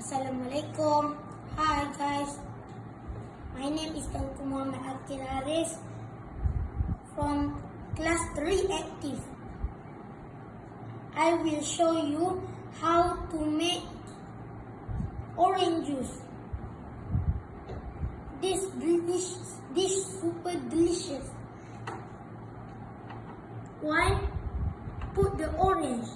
Assalamualaikum. Hi guys. My name is Tengku Muhammad Aktif from class 3 Aktif. I will show you how to make orange juice. This super delicious. 1. Put the orange.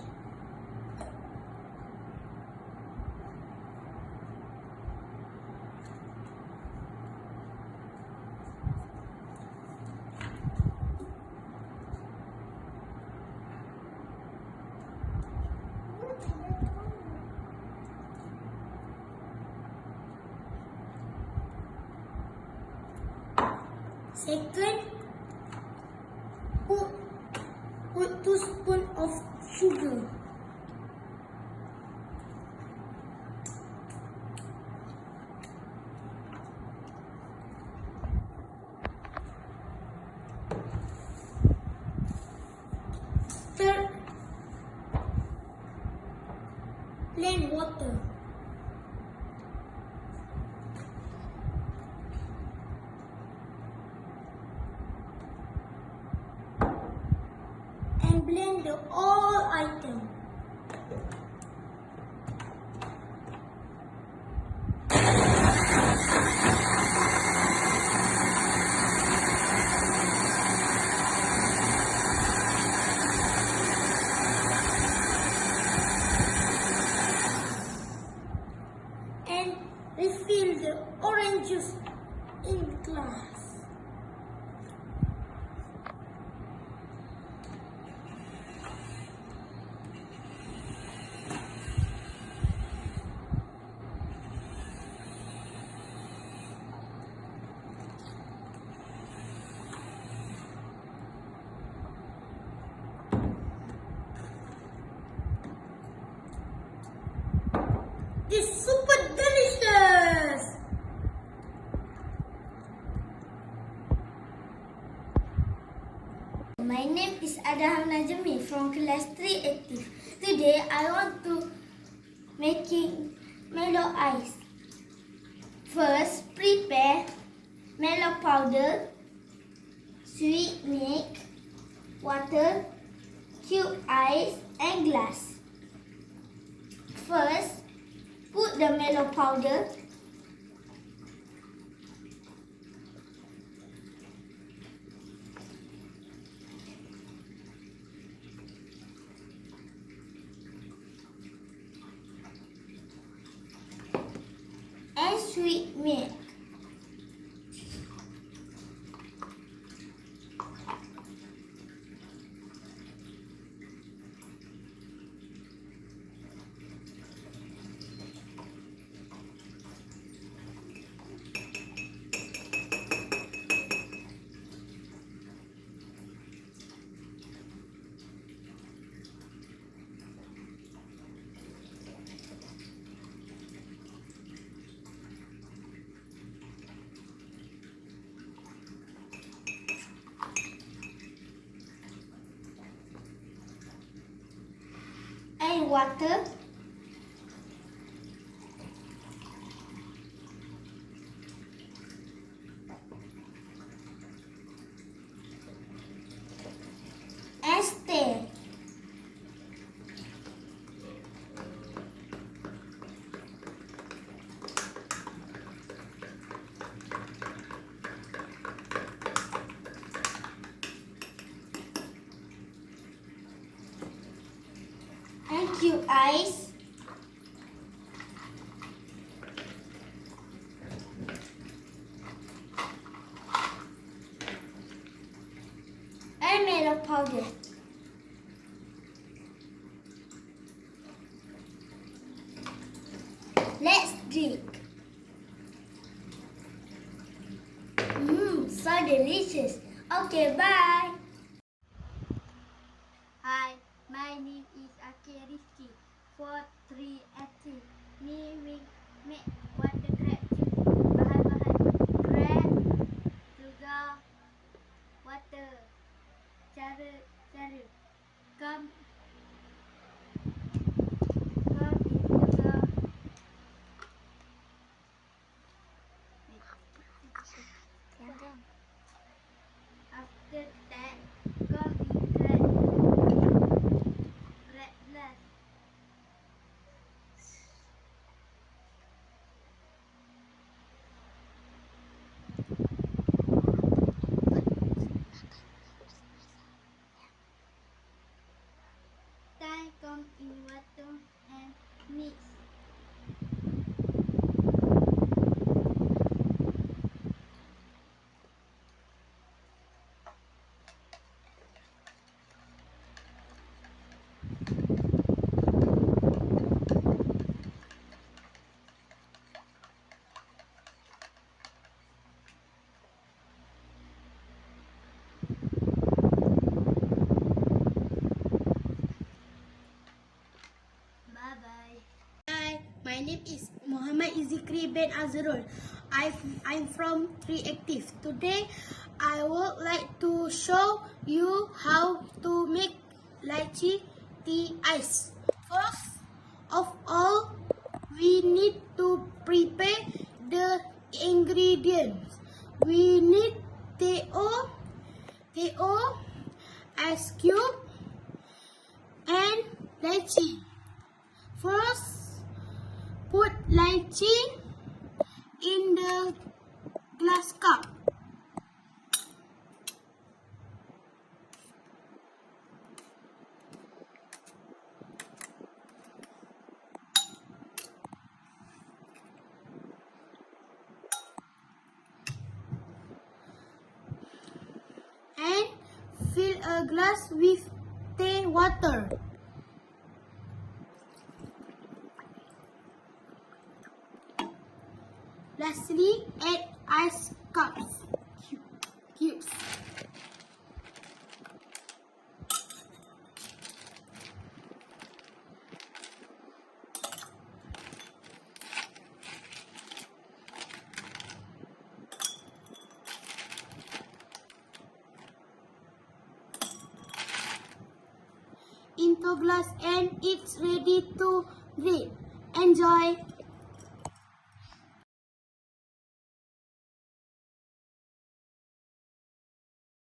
Second, put 2 spoons of sugar. Third, plain water. And blend the all items. And refill the orange juice in the glass. This is super delicious! My name is Adham Najmi from class 3 Aktif. Today I want to making Milo ice. First, prepare Milo powder, sweet milk, water, cube ice and glass. First, put the Milo powder, and sweet milk. And water. And stir. And cube ice. And Milo powder. Let's drink. So delicious. Okay, bye. Hi, my name is Aktif. 4-3 Aktif. Me will make water grape juice. Bahan-bahan grape, sugar, water. Cara come in the After that, come in red glass. Then come in water and mix. Bye-bye. Hi, my name is Muhammad Izikri bin Azrul. I'm from 3 Aktif. Today, I would like to show you how to make lychee tea ice. First of all, we need to prepare the ingredients. We need teo, ice cube, and lychee. First, put lychee in the glass cup. And fill a glass with tea water. Lastly, add ice cubes. Into glass and it's ready to drink. Enjoy!